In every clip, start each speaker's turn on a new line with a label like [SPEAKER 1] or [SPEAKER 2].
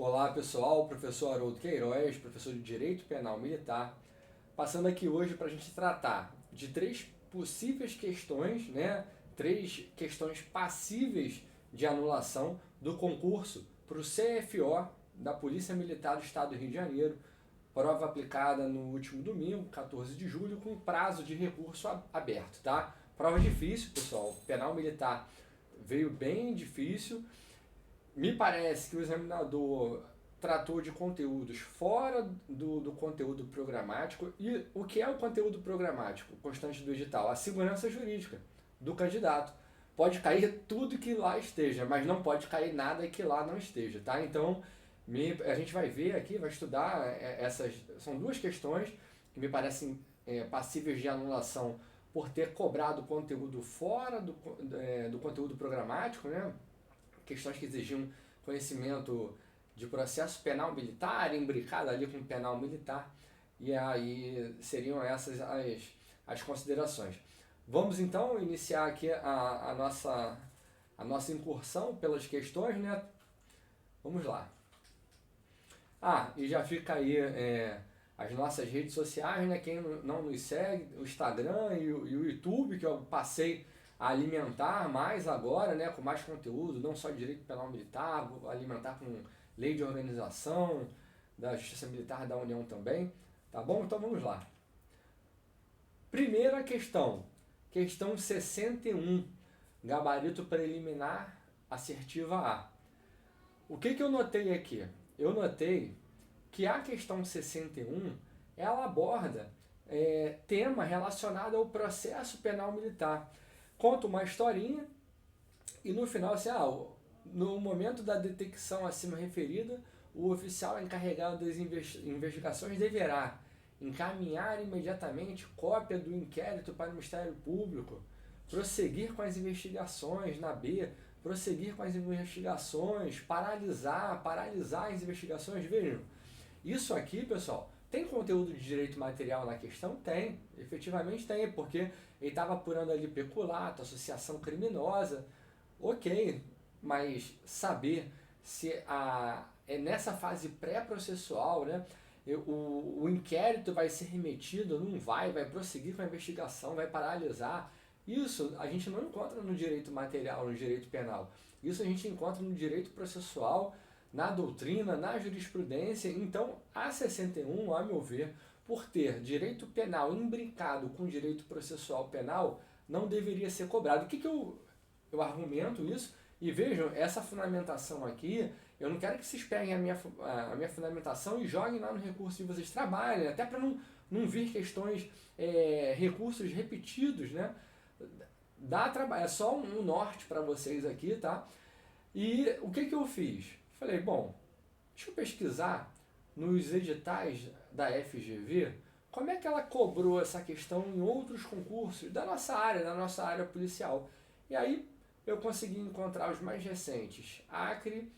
[SPEAKER 1] Olá pessoal, professor Haroldo Queiroz, professor de Direito Penal Militar, passando aqui hoje para a gente tratar de três possíveis questões, né? Três questões passíveis de anulação do concurso para o CFO da Polícia Militar do Estado do Rio de Janeiro, prova aplicada no último domingo, 14 de julho, com prazo de recurso aberto, tá? Prova difícil, pessoal, penal militar veio bem difícil. Me parece que o examinador tratou de conteúdos fora do conteúdo programático. E o que é o conteúdo programático constante do edital? A segurança jurídica do candidato. Pode cair tudo que lá esteja, mas não pode cair nada que lá não esteja, tá? Então, a gente vai ver aqui, vai estudar essas... São duas questões que me parecem passíveis de anulação por ter cobrado conteúdo fora do conteúdo programático, né? Questões que exigiam conhecimento de processo penal militar, imbricado ali com penal militar, e aí seriam essas as considerações. Vamos então iniciar aqui a nossa incursão pelas questões, né? Vamos lá. E já fica aí as nossas redes sociais, né? Quem não nos segue, o Instagram e o YouTube, que eu passei a alimentar mais agora, né, com mais conteúdo, não só de direito penal militar, vou alimentar com lei de organização, da Justiça Militar da União também, tá bom? Então vamos lá. Primeira questão 61, gabarito preliminar assertiva A. O que eu notei aqui? Eu notei que a questão 61, ela aborda tema relacionado ao processo penal militar. Conta uma historinha e no final, assim, no momento da detecção acima referida, o oficial encarregado das investigações deverá encaminhar imediatamente cópia do inquérito para o Ministério Público, prosseguir com as investigações na B, prosseguir com as investigações, paralisar as investigações. Vejam, isso aqui, pessoal, tem conteúdo de direito material na questão? Tem, efetivamente tem, porque ele estava apurando ali peculato, associação criminosa, ok, mas saber se é nessa fase pré-processual, né, o inquérito vai ser remetido, não vai prosseguir com a investigação, vai paralisar. Isso a gente não encontra no direito material, no direito penal. Isso a gente encontra no direito processual, na doutrina, na jurisprudência. Então, a 61, a meu ver, por ter direito penal imbricado com direito processual penal, não deveria ser cobrado. O que eu argumento isso? E vejam, essa fundamentação aqui, eu não quero que vocês peguem a minha fundamentação e joguem lá no recurso e vocês trabalhem, até para não vir questões, recursos repetidos, né? Dá trabalho, é só um norte para vocês aqui, tá? E o que eu fiz? Falei, bom, deixa eu pesquisar nos editais da FGV como é que ela cobrou essa questão em outros concursos da nossa área policial. E aí eu consegui encontrar os mais recentes, Acre,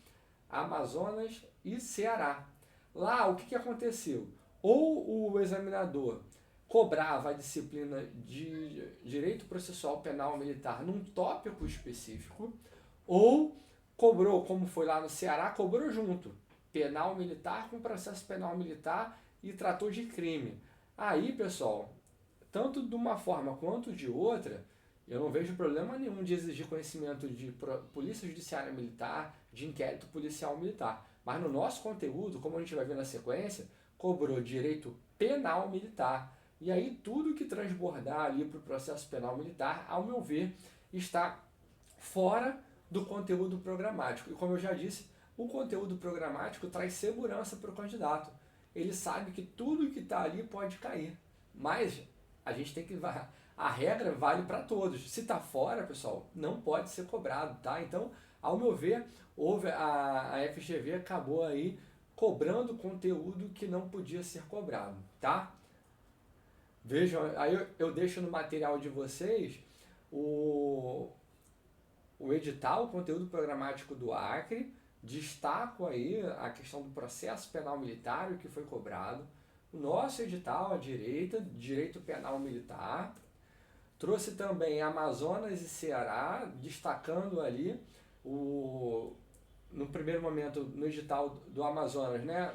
[SPEAKER 1] Amazonas e Ceará. Lá, o que aconteceu? Ou o examinador cobrava a disciplina de Direito Processual Penal Militar num tópico específico, ou cobrou, como foi lá no Ceará, cobrou junto, penal militar com processo penal militar e tratou de crime. Aí, pessoal, tanto de uma forma quanto de outra, eu não vejo problema nenhum de exigir conhecimento de polícia judiciária militar, de inquérito policial militar. Mas no nosso conteúdo, como a gente vai ver na sequência, cobrou direito penal militar. E aí tudo que transbordar ali para o processo penal militar, ao meu ver, está fora do conteúdo programático. E como eu já disse, o conteúdo programático traz segurança para o candidato. Ele sabe que tudo que está ali pode cair. Mas a gente tem que... A regra vale para todos. Se está fora, pessoal, não pode ser cobrado, tá? Então, ao meu ver, a FGV acabou aí cobrando conteúdo que não podia ser cobrado, tá? Vejam, aí eu deixo no material de vocês o edital, o conteúdo programático do Acre, destaco aí a questão do processo penal militar, o que foi cobrado, o nosso edital, à direita, direito penal militar, trouxe também Amazonas e Ceará, destacando ali no primeiro momento, no edital do Amazonas, né,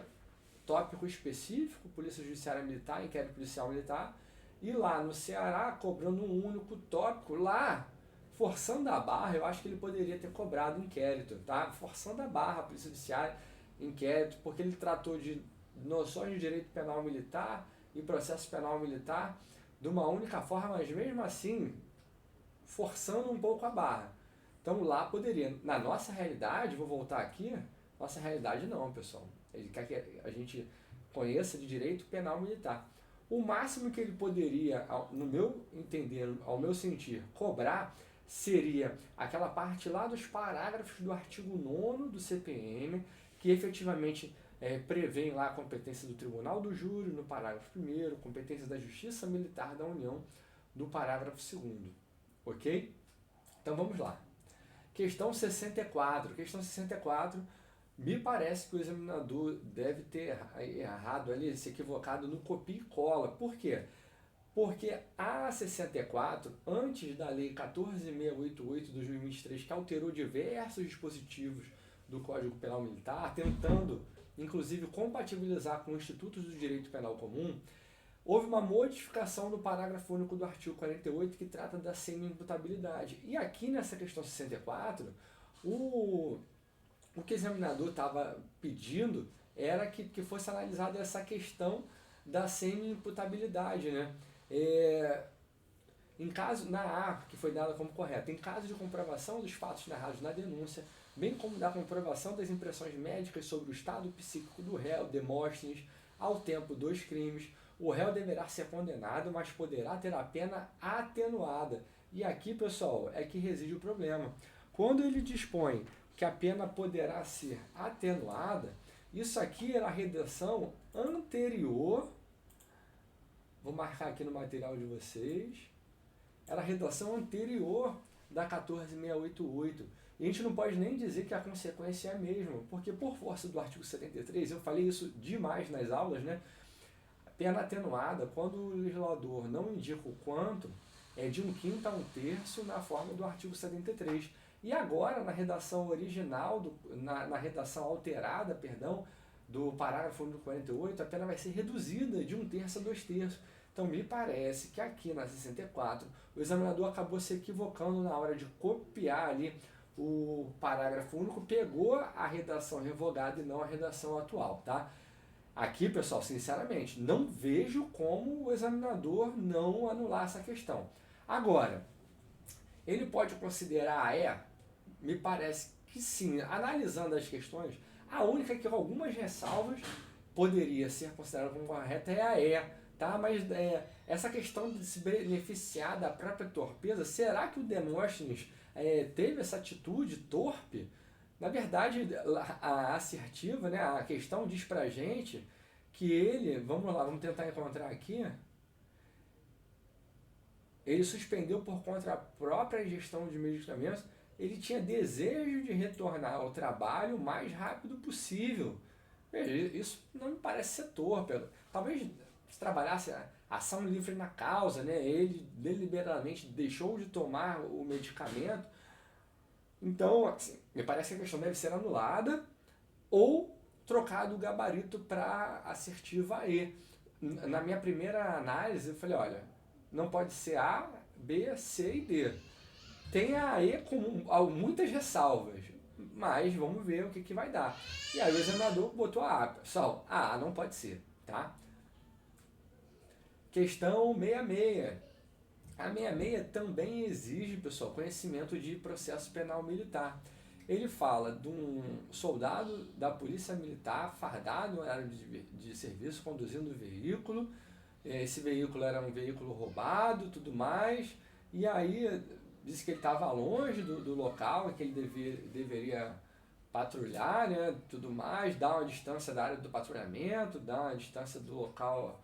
[SPEAKER 1] tópico específico, Polícia Judiciária Militar, inquérito policial militar, e lá no Ceará, cobrando um único tópico, lá, forçando a barra, eu acho que ele poderia ter cobrado inquérito, tá? Forçando a barra, a Polícia Judiciária, inquérito, porque ele tratou de noções de direito penal militar e processo penal militar de uma única forma, mas mesmo assim, forçando um pouco a barra. Então lá poderia, na nossa realidade, vou voltar aqui, nossa realidade não, pessoal. Ele quer que a gente conheça de direito penal militar. O máximo que ele poderia, no meu entender, ao meu sentir, cobrar seria aquela parte lá dos parágrafos do artigo 9º do CPM, que efetivamente prevêem lá a competência do Tribunal do Júri no parágrafo 1º, competência da Justiça Militar da União do parágrafo 2º. Ok? Então vamos lá. Questão 64. Questão 64, me parece que o examinador deve ter errado ali, se equivocado no copia e cola. Por quê? Porque a 64, antes da Lei 14.688 de 2023, que alterou diversos dispositivos do Código Penal Militar, tentando, inclusive, compatibilizar com institutos do direito penal comum, houve uma modificação no parágrafo único do artigo 48 que trata da semi-imputabilidade. E aqui nessa questão 64, o que o examinador estava pedindo era que fosse analisada essa questão da semi-imputabilidade, né? Em caso, na A, que foi dada como correta, em caso de comprovação dos fatos narrados na denúncia, bem como da comprovação das impressões médicas sobre o estado psíquico do réu, Demóstenes, ao tempo dos crimes, o réu deverá ser condenado, mas poderá ter a pena atenuada. E aqui, pessoal, é que reside o problema. Quando ele dispõe que a pena poderá ser atenuada, isso aqui era a redação anterior, vou marcar aqui no material de vocês, era a redação anterior da 14.688. E a gente não pode nem dizer que a consequência é a mesma, porque por força do artigo 73, eu falei isso demais nas aulas, né? Pena atenuada, quando o legislador não indica o quanto, é de 1/5 a 1/3 na forma do artigo 73. E agora, na redação original, na redação alterada, perdão, do parágrafo número 48, a pena vai ser reduzida de 1/3 a 2/3. Então, me parece que aqui na 64, o examinador acabou se equivocando na hora de copiar ali o parágrafo único, pegou a redação revogada e não a redação atual, tá? Aqui, pessoal, sinceramente, não vejo como o examinador não anular essa questão. Agora, ele pode considerar me parece que sim. Analisando as questões, a única que com algumas ressalvas poderia ser considerada como correta é a tá? Mas essa questão de se beneficiar da própria torpeza, será que o Demóstenes teve essa atitude torpe? Na verdade, a assertiva, né, a questão diz pra gente que ele, vamos lá, vamos tentar encontrar aqui, ele suspendeu por conta da própria ingestão de medicamentos, ele tinha desejo de retornar ao trabalho o mais rápido possível. Veja, isso não me parece ser torpe. Talvez se trabalhasse a ação livre na causa, né, ele deliberadamente deixou de tomar o medicamento. Então, assim, me parece que a questão deve ser anulada ou trocado o gabarito para assertiva E. Na minha primeira análise, eu falei, olha, não pode ser A, B, C e D. Tem a E com muitas ressalvas, mas vamos ver o que vai dar. E aí o examinador botou a A. Pessoal, a A não pode ser, tá? Questão 66. A 66 também exige, pessoal, conhecimento de processo penal militar. Ele fala de um soldado da polícia militar fardado no horário de serviço, conduzindo o veículo. Esse veículo era um veículo roubado, tudo mais. E aí disse que ele estava longe do local em que ele deveria patrulhar, né, tudo mais, dar uma distância da área do patrulhamento, dar uma distância do local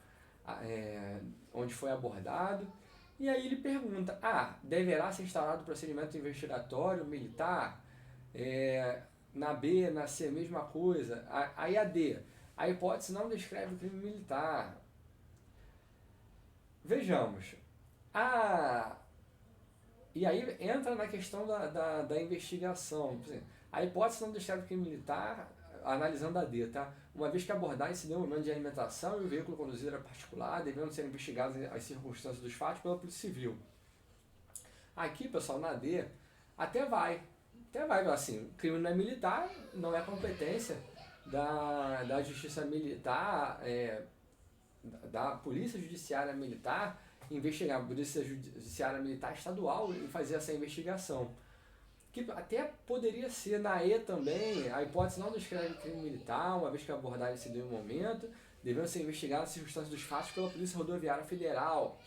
[SPEAKER 1] onde foi abordado. E aí ele pergunta, deverá ser instaurado procedimento investigatório militar? Na B, na C, mesma coisa. Aí a D, a hipótese não descreve o crime militar. Vejamos. E aí entra na questão da investigação. A hipótese não deixar o crime militar, analisando a D, tá? Uma vez que abordagem se deu um momento de alimentação e o veículo conduzido era particular, devendo ser investigadas as circunstâncias dos fatos pela Polícia Civil. Aqui, pessoal, na D, até vai, assim, o crime não é militar, não é competência da Justiça Militar, da Polícia Judiciária Militar, investigar, a Polícia Judiciária Militar Estadual e fazer essa investigação. Que até poderia ser na E também, a hipótese não descreve crime militar, uma vez que a abordagem se deu em um momento, devendo ser investigadas as circunstâncias dos fatos pela Polícia Rodoviária Federal.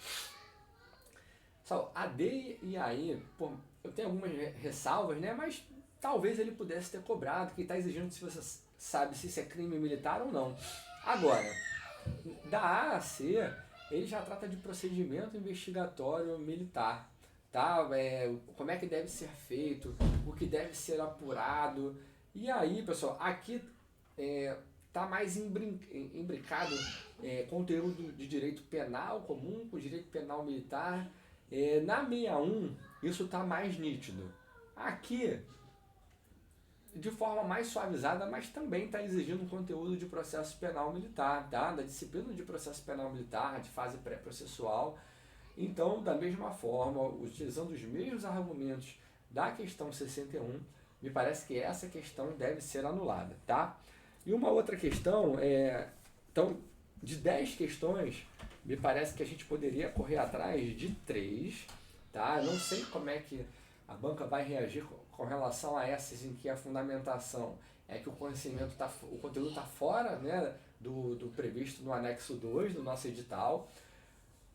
[SPEAKER 1] Só, a D e a E, pô, eu tenho algumas ressalvas, né? Mas talvez ele pudesse ter cobrado, que está exigindo se você sabe se isso é crime militar ou não. Agora, da A a C, ele já trata de procedimento investigatório militar, tá? Como é que deve ser feito, o que deve ser apurado. E aí, pessoal, aqui tá mais imbricado conteúdo de direito penal comum com direito penal militar. Na 61, isso está mais nítido. Aqui, de forma mais suavizada, mas também está exigindo um conteúdo de processo penal militar, tá? Da disciplina de processo penal militar, de fase pré-processual. Então, da mesma forma, utilizando os mesmos argumentos da questão 61, me parece que essa questão deve ser anulada, tá? E uma outra questão, então, de 10 questões, me parece que a gente poderia correr atrás de 3, tá? Eu não sei como é que a banca vai reagir com relação a essas em que a fundamentação é que o conteúdo está fora, né, do previsto no anexo 2 do nosso edital,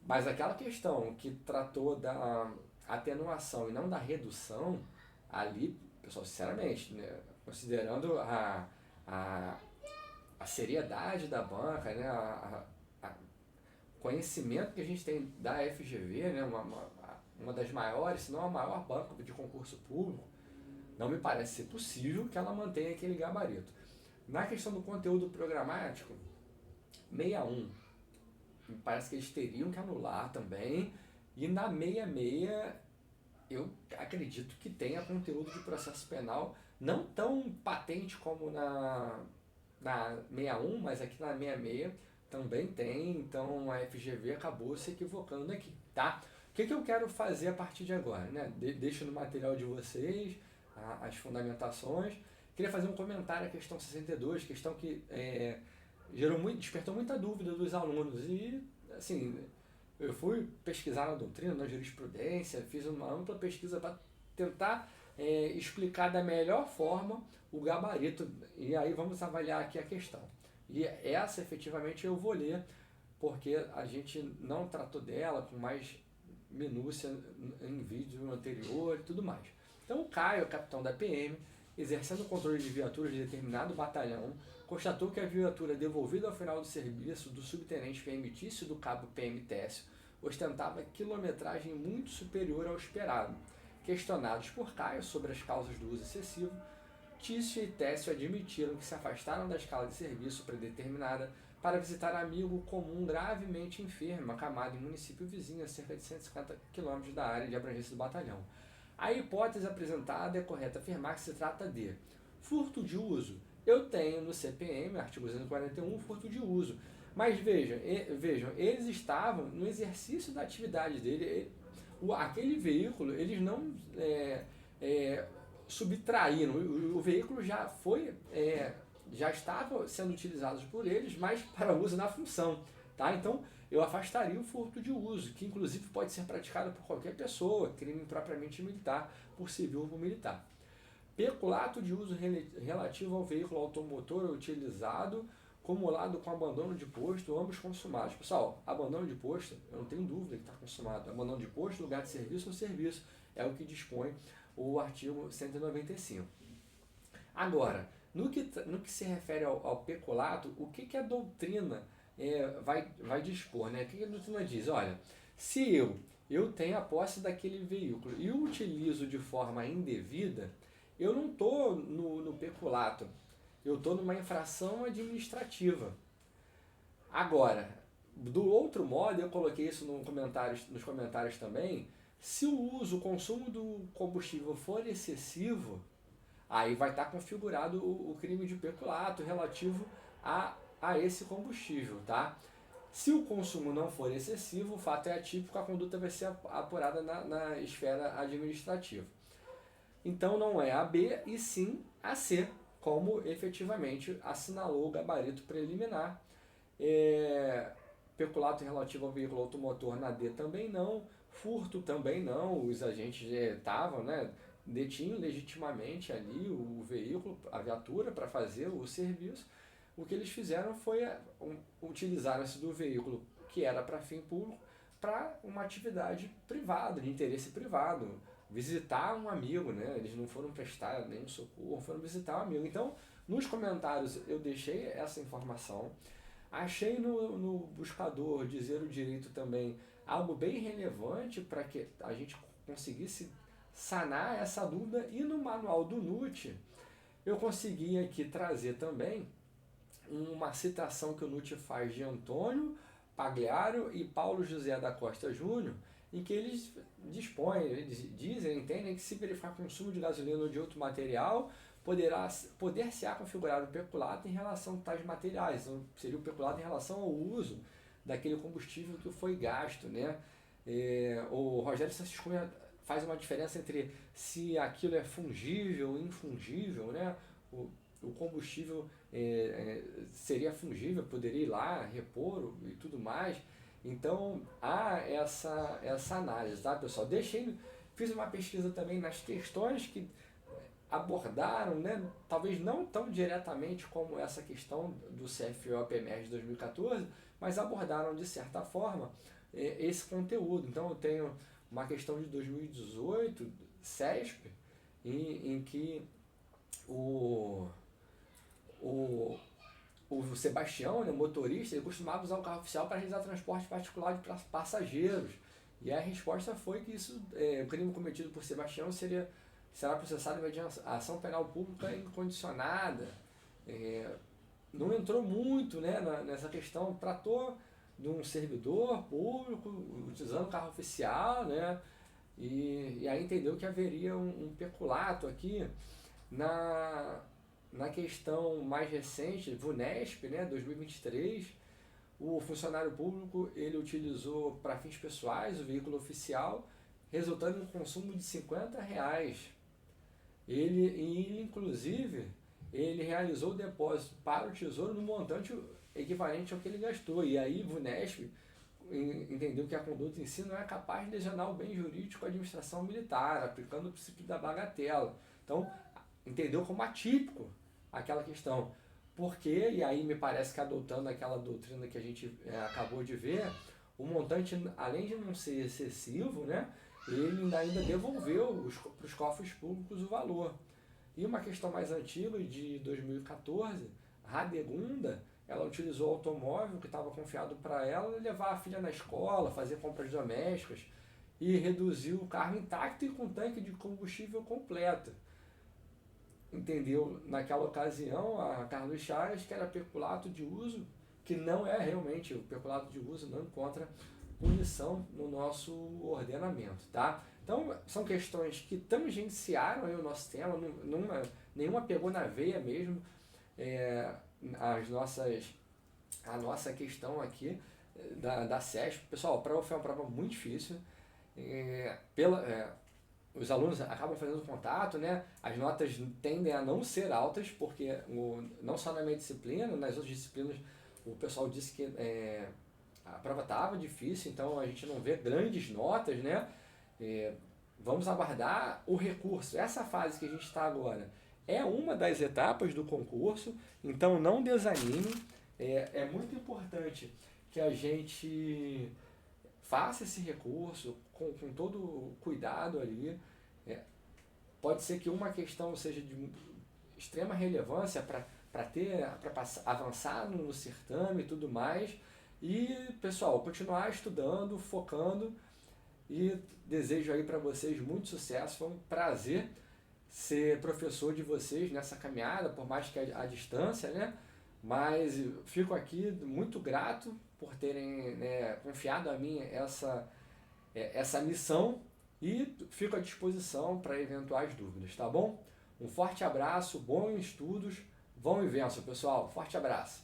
[SPEAKER 1] mas aquela questão que tratou da atenuação e não da redução, ali, pessoal, sinceramente, né, considerando a seriedade da banca, né, conhecimento que a gente tem da FGV, né, uma das maiores, se não a maior banca de concurso público, não me parece ser possível que ela mantenha aquele gabarito. Na questão do conteúdo programático, 61, me parece que eles teriam que anular também, e na 66, eu acredito que tenha conteúdo de processo penal, não tão patente como na 61, mas aqui na 66 também tem, então a FGV acabou se equivocando aqui, tá? O que eu quero fazer a partir de agora, né? Deixo no material de vocês as fundamentações. Queria fazer um comentário à questão 62, questão que despertou muita dúvida dos alunos. E, assim, eu fui pesquisar na doutrina, na jurisprudência, fiz uma ampla pesquisa para tentar explicar da melhor forma o gabarito. E aí vamos avaliar aqui a questão. E essa, efetivamente, eu vou ler, porque a gente não tratou dela com mais minúcia em vídeo anterior e tudo mais. Então o Caio, capitão da PM, exercendo o controle de viaturas de determinado batalhão, constatou que a viatura devolvida ao final do serviço do subtenente PM Tício do cabo PM Técio ostentava quilometragem muito superior ao esperado. Questionados por Caio sobre as causas do uso excessivo, Tício e Técio admitiram que se afastaram da escala de serviço predeterminada para visitar amigo comum gravemente enfermo, acamado em município vizinho a cerca de 150 km da área de abrangência do batalhão. A hipótese apresentada é correta afirmar que se trata de furto de uso. Eu tenho no CPM, artigo 241, furto de uso. Mas vejam, eles estavam no exercício da atividade dele. Aquele veículo, eles não subtraíram. O veículo já foi... já estava sendo utilizado por eles, mas para uso na função, tá? Então, eu afastaria o furto de uso, que inclusive pode ser praticado por qualquer pessoa, crime propriamente militar, por civil ou por militar. Peculato de uso relativo ao veículo automotor utilizado, cumulado com abandono de posto, ambos consumados. Pessoal, abandono de posto, eu não tenho dúvida que está consumado. Abandono de posto, lugar de serviço ou serviço, é o que dispõe o artigo 195. Agora, no que se refere ao peculato, o que a doutrina vai dispor, né? O que a doutrina diz? Olha, se eu tenho a posse daquele veículo e o utilizo de forma indevida, eu não estou no peculato, eu estou numa infração administrativa. Agora, do outro modo, eu coloquei isso nos comentários também, se o consumo do combustível for excessivo, aí vai estar configurado o crime de peculato relativo a esse combustível, tá? Se o consumo não for excessivo, o fato é atípico, a conduta vai ser apurada na esfera administrativa. Então não é a B e sim a C, como efetivamente assinalou o gabarito preliminar. Peculato relativo ao veículo automotor na D também não, furto também não, os agentes estavam, detinham legitimamente ali o veículo, a viatura, para fazer o serviço. O que eles fizeram foi utilizaram-se do veículo que era para fim público para uma atividade privada, de interesse privado, visitar um amigo, né? Eles não foram prestar nenhum socorro, foram visitar um amigo. Então, nos comentários eu deixei essa informação. Achei no buscador Dizer o Direito também algo bem relevante para que a gente conseguisse sanar essa dúvida. E no manual do NUT eu consegui aqui trazer também uma citação que o NUT faz de Antônio Pagliaro e Paulo José da Costa Júnior, em que eles dispõem, eles dizem, entendem que se verificar consumo de gasolina ou de outro material, poder-se-á configurar o peculato em relação a tais materiais. Então, seria o peculato em relação ao uso daquele combustível que foi gasto, né? O Rogério Santos Cunha faz uma diferença entre se aquilo é fungível ou infungível, né? O combustível seria fungível, poderia ir lá, repor e tudo mais. Então, há essa análise, tá, pessoal? Fiz uma pesquisa também nas questões que abordaram, né, talvez não tão diretamente como essa questão do CFO-PMR de 2014, mas abordaram de certa forma esse conteúdo. Então eu tenho uma questão de 2018, CESP, em que o Sebastião, né, motorista, ele costumava usar o carro oficial para realizar transporte particular de passageiros. E a resposta foi que o crime cometido por Sebastião será processado mediante ação penal pública incondicionada. Não entrou muito, né, nessa questão, tratou de um servidor público utilizando carro oficial, né, e aí entendeu que haveria um peculato aqui na questão mais recente, VUNESP, né, 2023, o funcionário público ele utilizou para fins pessoais o veículo oficial, resultando em um consumo de R$50. Inclusive, ele realizou o depósito para o Tesouro no montante equivalente ao que ele gastou. E aí, VUNESP entendeu que a conduta em si não é capaz de lesionar o bem jurídico à administração militar, aplicando o princípio da bagatela. Então, entendeu como atípico aquela questão. Porque, e aí me parece que adotando aquela doutrina que a gente acabou de ver, o montante, além de não ser excessivo, né, ele ainda devolveu para os cofres públicos o valor. E uma questão mais antiga, de 2014, Radegunda, ela utilizou o automóvel que estava confiado para ela levar a filha na escola, fazer compras domésticas e reduziu o carro intacto e com tanque de combustível completo. Entendeu naquela ocasião a Carlos Chagas que era peculato de uso, que não é realmente, o peculato de uso não encontra punição no nosso ordenamento, tá? Então, são questões que tangenciaram aí o nosso tema, nenhuma pegou na veia mesmo a nossa questão aqui da CESP. Pessoal, a prova foi uma prova muito difícil, os alunos acabam fazendo contato, né? As notas tendem a não ser altas, porque não só na minha disciplina, nas outras disciplinas o pessoal disse que a prova estava difícil, então a gente não vê grandes notas, né? Vamos aguardar o recurso. Essa fase que a gente está agora é uma das etapas do concurso, então não desanime. É muito importante que a gente faça esse recurso com todo o cuidado ali. Pode ser que uma questão seja de extrema relevância para avançar no certame e tudo mais. E, pessoal, continuar estudando, focando, e desejo aí para vocês muito sucesso. Foi um prazer ser professor de vocês nessa caminhada, por mais que a distância, né? Mas fico aqui muito grato por terem, né, confiado a mim essa missão, e fico à disposição para eventuais dúvidas, tá bom? Um forte abraço, bons estudos, vão e vençam, pessoal. Forte abraço.